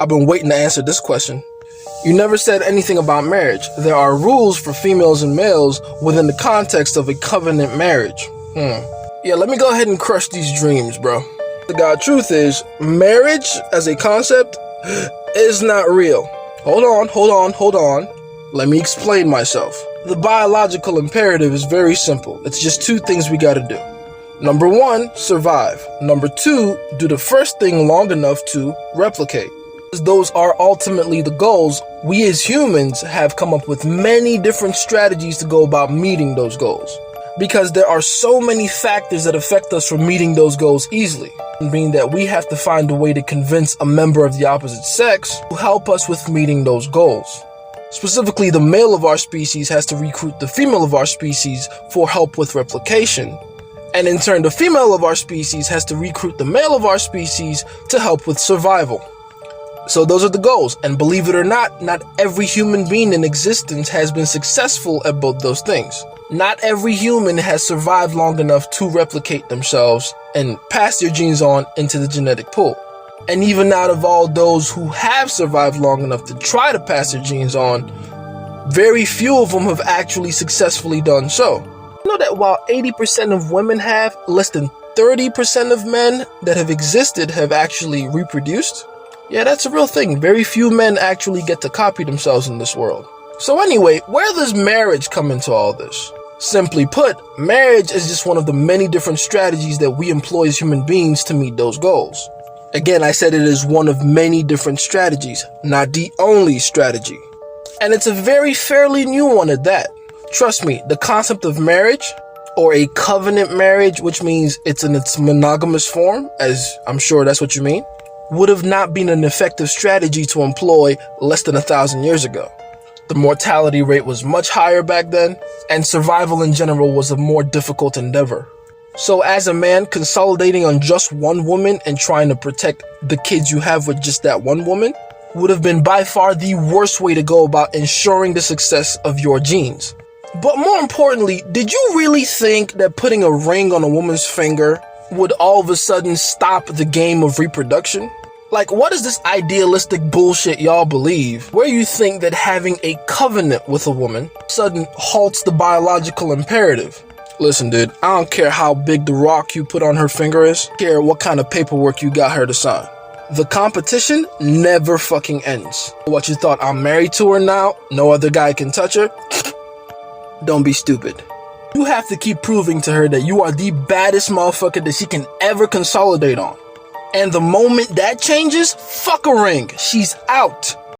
I've been waiting to answer this question. You never said anything about marriage. There are rules for females and males within the context of a covenant marriage. Yeah, let me go ahead and crush these dreams, bro. The God truth is, marriage as a concept is not real. Hold on. Let me explain myself. The biological imperative is very simple. It's just two things we gotta do. Number one, survive. Number two, do the first thing long enough to replicate. Those are ultimately the goals. We as humans have come up with many different strategies to go about meeting those goals. Because there are so many factors that affect us from meeting those goals easily. Meaning that we have to find a way to convince a member of the opposite sex to help us with meeting those goals. Specifically, the male of our species has to recruit the female of our species for help with replication. And in turn, the female of our species has to recruit the male of our species to help with survival. So those are the goals. And believe it or not every human being in existence has been successful at both those things. Not every human has survived long enough to replicate themselves and pass their genes on into the genetic pool. And even out of all those who have survived long enough to try to pass their genes on, very few of them have actually successfully done so. You know that while 80% of women have, less than 30% of men that have existed have actually reproduced? Yeah, that's a real thing. Very few men actually get to copy themselves in this world. So anyway, where does marriage come into all this? Simply put, marriage is just one of the many different strategies that we employ as human beings to meet those goals. Again, I said it is one of many different strategies, not the only strategy. And it's a very fairly new one at that. Trust me, the concept of marriage, or a covenant marriage, which means it's in its monogamous form, as I'm sure that's what you mean, would have not been an effective strategy to employ less than 1,000 years ago. The mortality rate was much higher back then, and survival in general was a more difficult endeavor. So as a man, consolidating on just one woman and trying to protect the kids you have with just that one woman would have been by far the worst way to go about ensuring the success of your genes. But more importantly, did you really think that putting a ring on a woman's finger would all of a sudden stop the game of reproduction? Like, what is this idealistic bullshit y'all believe, where you think that having a covenant with a woman sudden halts the biological imperative? Listen, dude, I don't care how big the rock you put on her finger is, I don't care what kind of paperwork you got her to sign. The competition never fucking ends. What you thought, I'm married to her now, no other guy can touch her? Don't be stupid. You have to keep proving to her that you are the baddest motherfucker that she can ever consolidate on. And the moment that changes, fuck a ring, she's out.